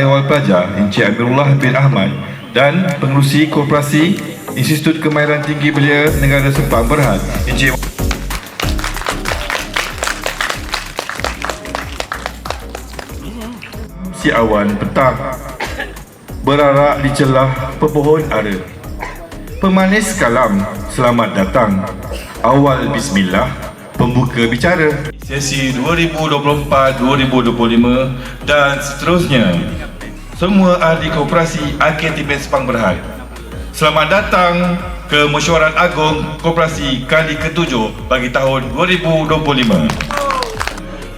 Awal Pelajar Encik Amirullah bin Ahmad dan Pengerusi Koperasi Institut Kemahiran Tinggi Belia Negara Sepang Berhad Encik Si awan petang berarak di celah pepohon ara. Pemanis kalam, selamat datang. Awal bismillah, pembuka bicara. Sesi 2024-2025 dan seterusnya. Semua ahli koperasi AKTBN Sepang Berhad, selamat datang ke Mesyuarat Agung Koperasi kali ke-7 bagi tahun 2025.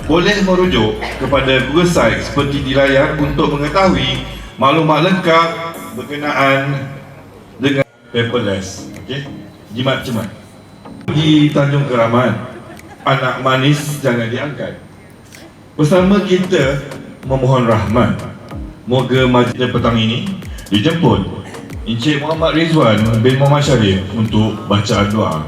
Boleh merujuk kepada Google Sites seperti di layar untuk mengetahui maklumat lengkap berkenaan dengan paperless. Okey, jimat cemat. Di Tanjung Keramat, anak manis jangan diangkat. Bersama kita memohon rahmat. Moga majlis petang ini dijemput Encik Muhammad Rizwan bin Muhammad Syarif untuk bacaan doa.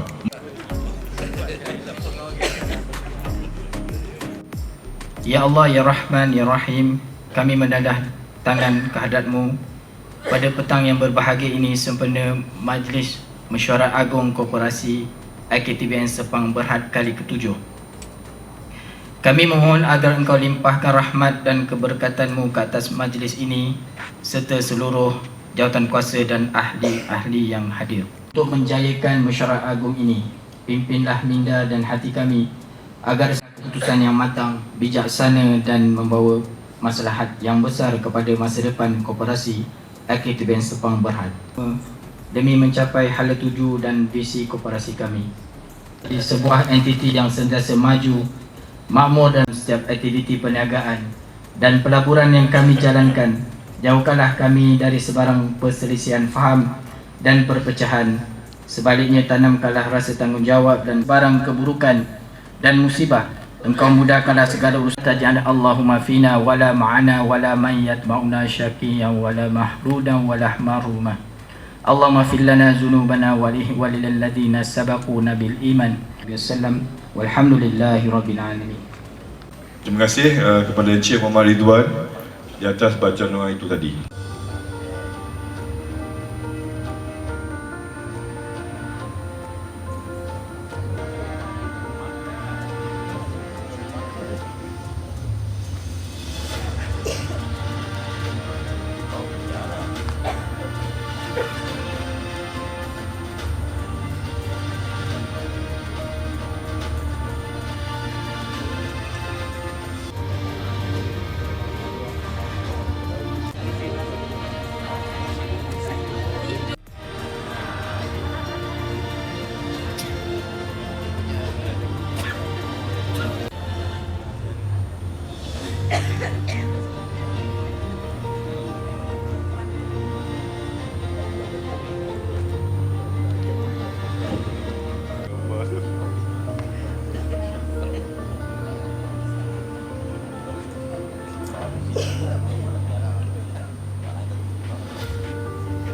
Ya Allah, Ya Rahman, Ya Rahim, kami menadah tangan kehadrat-Mu pada petang yang berbahagia ini sempena Majlis Mesyuarat Agung Koperasi AKTBN Sepang Berhad kali ke-7. Kami memohon agar Engkau limpahkan rahmat dan keberkatan-Mu ke atas majlis ini serta seluruh jawatan kuasa dan ahli-ahli yang hadir. Untuk menjayakan mesyuarat agung ini, pimpinlah minda dan hati kami agar keputusan yang matang, bijaksana dan membawa maslahat yang besar kepada masa depan koperasi AKTBN Sepang Berhad demi mencapai hala tuju dan visi koperasi kami. Di sebuah entiti yang sentiasa maju, makmur dalam setiap aktiviti perniagaan dan pelaburan yang kami jalankan. Jauhkanlah kami dari sebarang perselisihan faham dan perpecahan. Sebaliknya, tanamkanlah rasa tanggungjawab dan barang keburukan dan musibah. Engkau mudahkanlah segala urusan. Taj'al Allahumma fina wala ma'ana wala man yatba'una syaqiyan wala mahrudan wala mahrumah. Allahumma fil lana dzunubana wa lil ladzina sabaquna bil iman. Wasallam walhamdulillahi rabbil alamin. Terima kasih kepada Encik Muhammad Ridwan di atas bacaan doa itu tadi.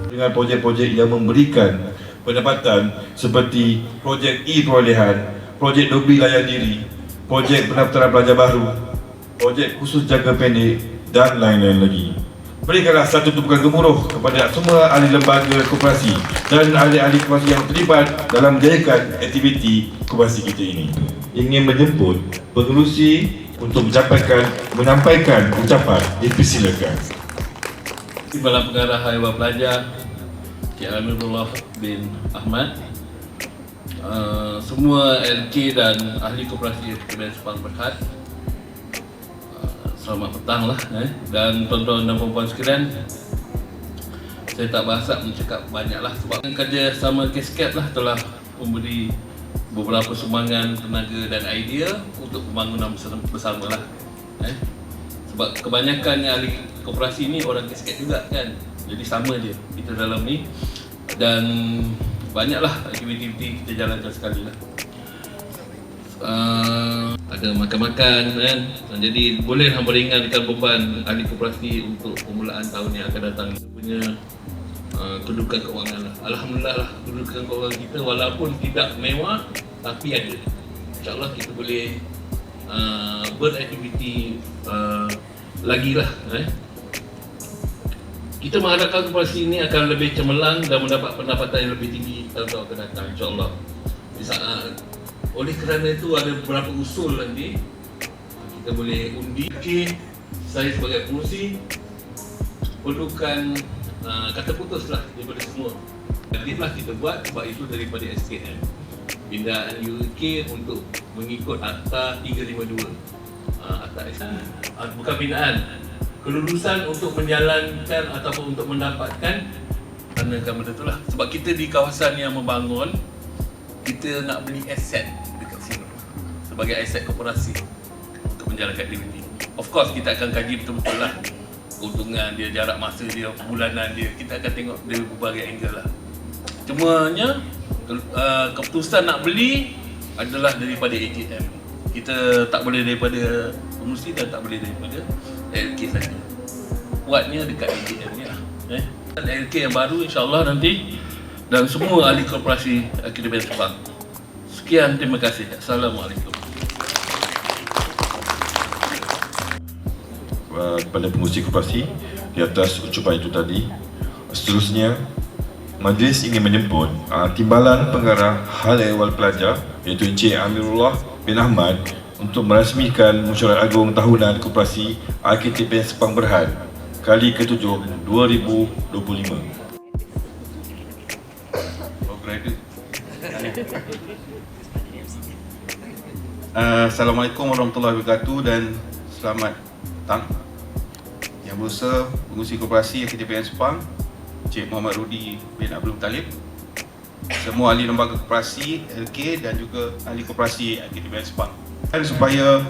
Dengan projek-projek yang memberikan pendapatan seperti projek e-perolehan, projek dobi layan diri, projek pendaftaran pelajar baru, projek khusus jangka pendek dan lain-lain lagi. Berikanlah satu tumpukan gemuruh kepada semua ahli lembaga koperasi dan ahli-ahli koperasi yang terlibat dalam menjayakan aktiviti koperasi kita ini. Ingin menjemput pengerusi untuk menyampaikan ucapan, dipersilakan. Kepala Pengarah Awal Pelajar Encik Amirullah bin Ahmad, semua LK dan ahli koperasi AKTBN Sepang Berhad, selamat petang lah dan tuan-tuan dan puan-puan sekalian. Saya tak berhasap mencakap banyak lah sebab kerja sama KSCAP lah telah memberi beberapa sumbangan tenaga dan idea untuk pembangunan bersama lah. Sebab kebanyakan yang ahli koperasi ni orang KSCAP juga kan, jadi sama je kita dalam ni dan banyaklah aktiviti kita jalankan sekali lah. Ada makan-makan kan, jadi boleh meringankan beban ahli koperasi untuk permulaan tahun yang akan datang. Punya kedudukan kewangan lah, alhamdulillah lah kedudukan kewangan kita walaupun tidak mewah tapi ada. InsyaAllah kita boleh beraktiviti lagi lah Kita mengharapkan koperasi ini akan lebih cemerlang dan mendapat pendapatan yang lebih tinggi tahun-tahun akan datang, insyaAllah. Oleh kerana itu ada beberapa usul nanti kita boleh undi. Saya sebagai pengurusi perlukan kata putuslah daripada semua. Nantilah kita buat sebab itu daripada SKM pindaan UK untuk mengikut Akta 352. Akta bukan pindaan, kelulusan untuk menjalankan ataupun untuk mendapatkan, kerana benda itulah sebab kita di kawasan yang membangun, kita nak beli aset dekat sini sebagai aset korporasi untuk menjalankan aktiviti. Of course kita akan kaji betul-betul lah keuntungan dia, jarak masa dia, bulanan dia, kita akan tengok dari berbagai angle lah. Cumanya keputusan nak beli adalah daripada ATM. Kita tak boleh daripada pengurusi dan tak boleh daripada LK saja. Buatnya dekat ATM ni lah. LK yang baru insyaAllah nanti, dan semua ahli korporasi Akademi Sepang. Sekian, terima kasih. Assalamualaikum. Kepada pengurusi koperasi di atas ucapan itu tadi. Seterusnya, majlis ingin menjemput Timbalan Pengarah Hal Ehwal Pelajar iaitu Encik Amirullah bin Ahmad untuk merasmikan Mesyuarat Agung Tahunan Koperasi AKTPN Sepang Berhad kali ke-7 2025. Assalamualaikum warahmatullahi wabarakatuh dan selamat datang Yang Berusaha Pengurusi Koperasi AKTPN Sepang, Encik Muhammad Rudi bin Abdul Talib, semua ahli lembaga koperasi LK dan juga ahli koperasi AKTPN Sepang. Dan supaya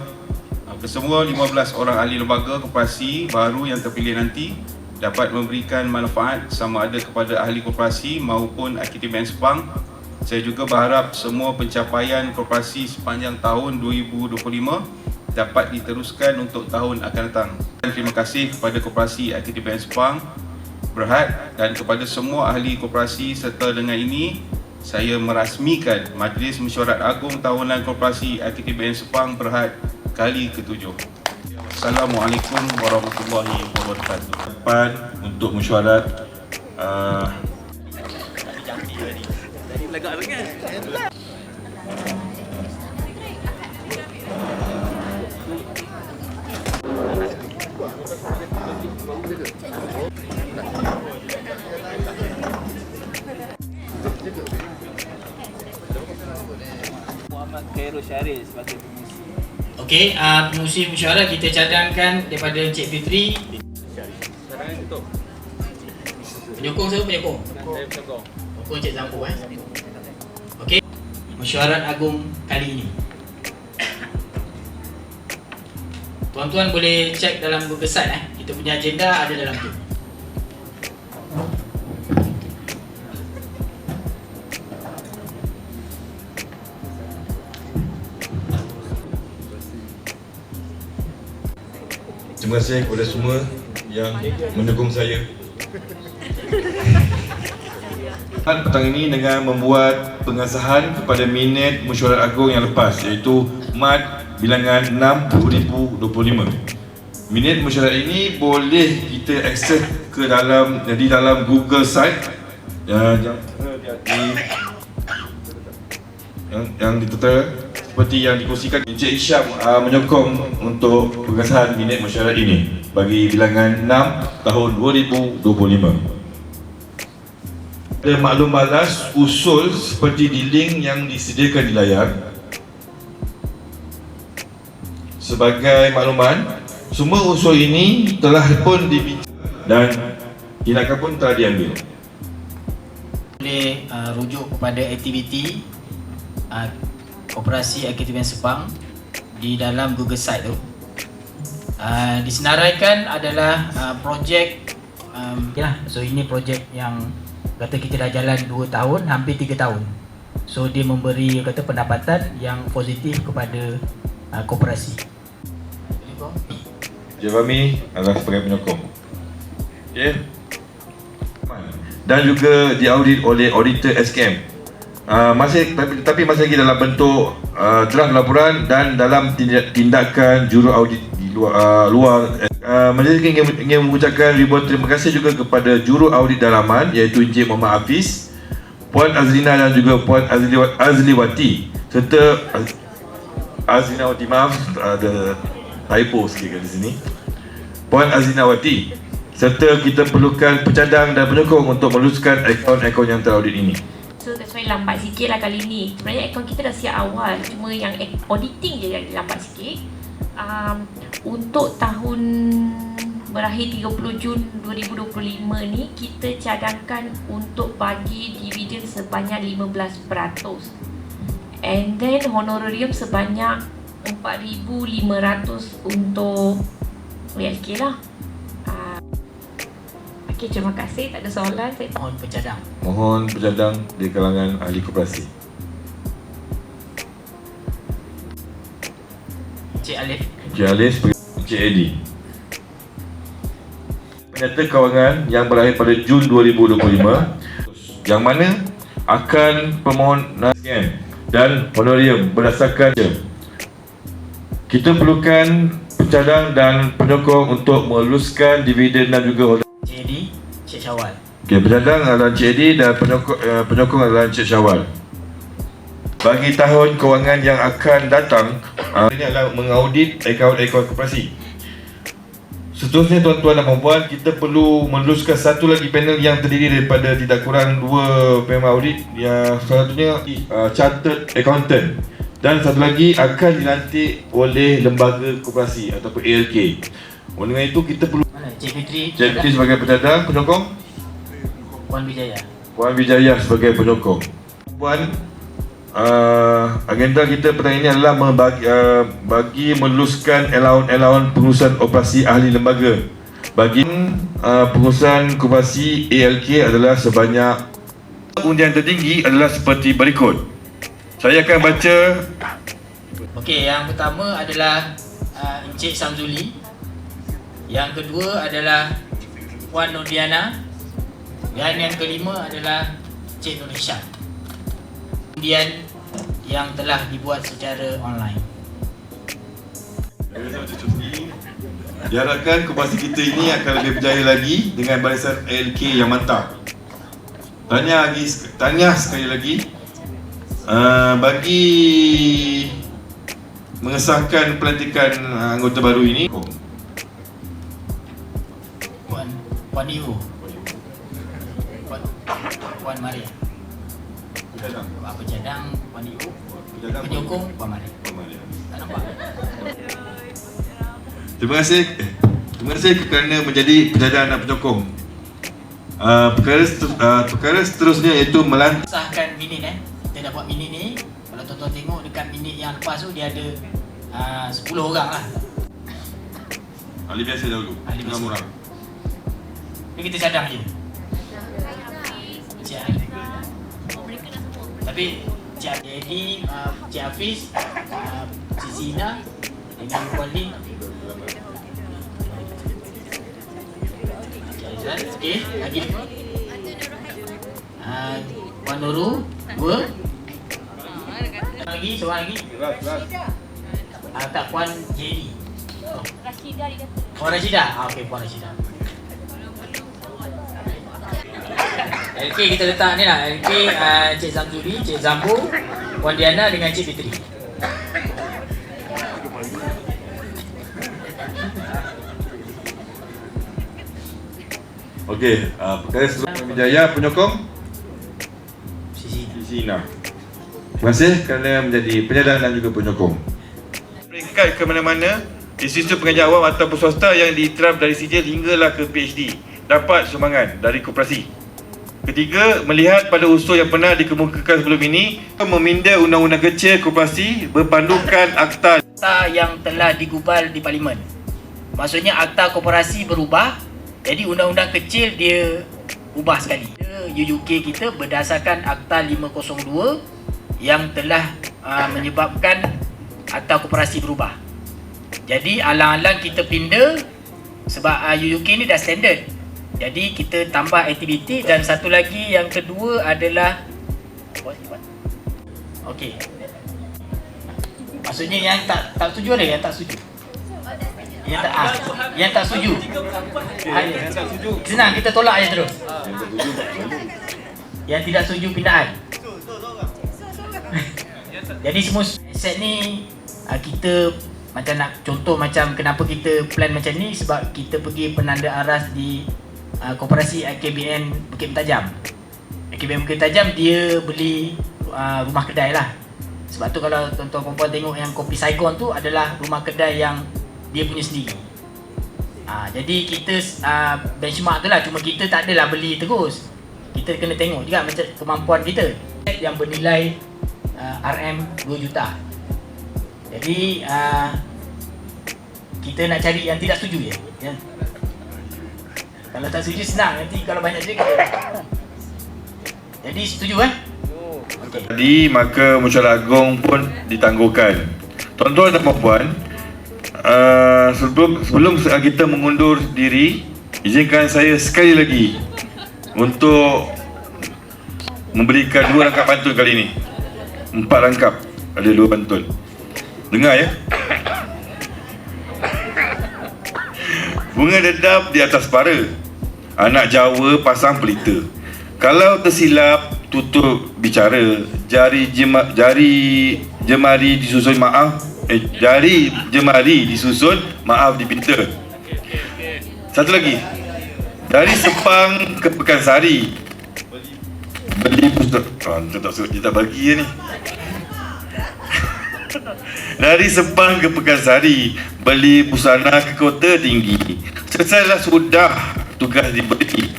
kesemua 15 orang ahli lembaga koperasi baru yang terpilih nanti dapat memberikan manfaat sama ada kepada ahli koperasi maupun AKTPN Sepang, saya juga berharap semua pencapaian koperasi sepanjang tahun 2025 dapat diteruskan untuk tahun akan datang. Dan terima kasih kepada koperasi AKTPN Sepang Berhad dan kepada semua ahli koperasi, serta dengan ini saya merasmikan Majlis Mesyuarat Agung Tahunan Koperasi AKTPN Sepang Berhad kali ke-7. Assalamualaikum warahmatullahi wabarakatuh. Depan untuk mesyuarat Muhammad Khairul Syaril sebagai pengurusi. Okey, pengurusi mesyuarat kita cadangkan daripada Encik Fitri. Penyokong siapa penyokong? Penyokong Encik Zambu Okey, mesyuarat agung kali ini. Tuan-tuan boleh cek dalam Google Site kita punya agenda ada dalam tu. terima kasih kepada semua yang mendukung saya. Petang ini dengan membuat pengesahan kepada minit mesyuarat agung yang lepas iaitu MAD bilangan 6/2025. Minit mesyuarat ini boleh kita akses ke dalam Google Site yang ditera seperti yang dikongsikan. Encik Isyam menyokong untuk pengesahan minit mesyuarat ini bagi bilangan 6 tahun 2025. Ada maklum balas usul seperti di link yang disediakan di layar. Sebagai makluman, semua usul ini telah pun dibincang dan tindakan pun telah diambil. Boleh rujuk kepada aktiviti Koperasi AKTPN Sepang di dalam Google Site tu. Disenaraikan adalah projek so ini projek yang kata kita dah jalan 2 tahun, hampir 3 tahun. So dia memberi kata pendapatan yang positif kepada koperasi. Encik Fahmi adalah sebagai penyokong. Okay. Dan juga diaudit oleh auditor SKM. Tapi masih lagi dalam bentuk draft laporan dan dalam tindakan juru audit di luar. Majlis ingin mengucapkan ribuan terima kasih juga kepada juru audit dalaman iaitu Encik Muhammad Hafiz, Puan Azlina dan juga Puan Azliwati serta Azlinawati, maaf ada typo sikit kat di sini, Puan Azlinawati, serta kita perlukan pencadang dan penyokong untuk meluluskan akaun-akaun yang teraudit ini. So that's why lambat sikit lah kali ni. Sebenarnya akaun kita dah siap awal, cuma yang auditing je yang lambat sikit. Untuk tahun berakhir 30 Jun 2025 ni, kita cadangkan untuk bagi dividen sebanyak 15%, and then honorarium sebanyak 4,500 untuk ALK lah. Okay, terima kasih. Tak ada soalan. Saya Mohon pencadang. Mohon pencadang di kalangan ahli koperasi. Encik Alif. Encik Alif, Encik Eddie. Penyata kewangan yang berakhir pada Jun 2025 yang mana akan permohonan dan honorarium berdasarkan kita perlukan pencadang dan penyokong untuk meluluskan dividen dan juga Encik Eddie, Encik Syawal. okay, pencadang adalah Encik Eddie dan penyokong adalah Encik Syawal. Bagi tahun kewangan yang akan datang, ini adalah mengaudit akaun-akaun koperasi. Seterusnya tuan-tuan dan puan-puan, kita perlu meluluskan satu lagi panel yang terdiri daripada tidak kurang 2 panel audit. Yang salah satunya chartered accountant dan satu lagi akan dilantik oleh lembaga koperasi ataupun ALK. Oleh kerana itu kita perlu Mana? Encik Fitri. Encik Fitri sebagai pencadang, penyokong, Puan Wijaya. Puan Wijaya sebagai penyokong. Puan, agenda kita petang ini adalah bagi meluluskan allowance pengurusan operasi ahli lembaga. Bagi pengurusan koperasi ALK adalah sebanyak, undian tertinggi adalah seperti berikut. Saya akan baca. Okey, yang pertama adalah Encik Samzuli. Yang kedua adalah Puan Nurdiana. Dan yang kelima adalah Encik Nur Hisham. Undian yang telah dibuat secara online. Diharapkan koperasi kita ini akan lebih berjaya lagi dengan barisan ALK yang mantap. Tahniah sekali lagi bagi mengesahkan pelantikan anggota baru ini. Puan Ibu. Puan Maria. Pencadang Puan Ibu. Penyokong Puan Maria. Tak nampak? Terima kasih kerana menjadi pencadang dan penyokong. Perkara seterusnya iaitu melantik. Sahkan minit Kita dah buat minit ni. Kalau tuan-tuan tengok dekat minit yang lepas tu dia ada 10 orang lah. Ahli biasa dahulu. Ahli biasa. 6 orang. Ni kita cadang je. Cik Hafiz. Tapi Cik Eddie, Cik Hafiz, Cik Zina dengan Puan Lin. Okey, lagi. Puan Nurul, 2. Seorang lagi. Tak, Puan Jenny. Rashidah dia kata. Puan Rashidah. Okey, Puan Rashidah. LK kita letak ni lah. LK Cik Zamzuli, Cik Zambu, Puan Diana dengan Cik Fitri. Okey, perkara seterusnya Wijaya penyokong Sisi. Sina. Terima kasih kerana menjadi penyadang dan juga penyokong. Peringkat ke mana-mana, institusi pengajian awam ataupun swasta yang diiktiraf dari sijil hinggalah ke PhD dapat sumbangan dari koperasi. Ketiga, melihat pada usul yang pernah dikemukakan sebelum ini, meminda undang-undang kecil koperasi berpandukan akta yang telah digubal di Parlimen. Maksudnya akta koperasi berubah, jadi undang-undang kecil dia ubah sekali. UUK kita berdasarkan akta 502 yang telah menyebabkan akta koperasi berubah. Jadi alang-alang kita pindah sebab UUK ni dah standard. Jadi kita tambah aktiviti dan satu lagi yang kedua adalah okey. Maksudnya yang tak setuju ada yang tak setuju. Yang tak setuju. Senang, kita tolak je terus. Yang tidak setuju pindahan. Jadi semua set ni kita macam nak contoh macam kenapa kita plan macam ni, sebab kita pergi penanda aras di koperasi AKBN Bukit Mentajam. AKBN Bukit Mentajam dia beli rumah kedai lah. Sebab tu kalau tuan-tuan perempuan tengok yang Kopi Saigon tu adalah rumah kedai yang dia punya sendiri. Jadi kita benchmark tu lah, cuma kita tak adalah beli terus. Kita kena tengok juga macam kemampuan kita yang bernilai RM 2 juta. Jadi kita nak cari yang tidak setuju je ya? Kalau tak setuju senang, nanti kalau banyak je kita. Jadi setuju okay. Jadi maka mesyuarat agung pun ditangguhkan. Tuan-tuan dan puan-puan, sebelum kita mengundur diri, izinkan saya sekali lagi untuk memberikan 2 rangkap pantun kali ini. 4 rangkap, ada 2 pantun. Dengar ya. Bunga dedap di atas para, anak Jawa pasang pelita. Kalau tersilap tutup bicara, jari jemari disusun maaf dipinta. Satu lagi. Dari Sepang ke Pekansari, beli pustaka. Dia tak bagi ni. Dari Sepang ke Pekansari, beli busana ke kota tinggi. Selesailah sudah tugas diberi.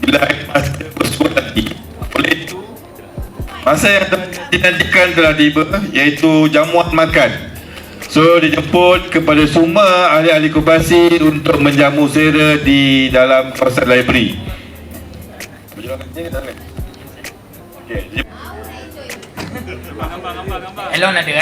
Bila masa bersuat hati. Oleh itu, masa yang dinantikan telah tiba, iaitu jamuan makan. So dijemput kepada semua ahli-ahli koperasi untuk menjamu sera di dalam kawasan library. Elon ada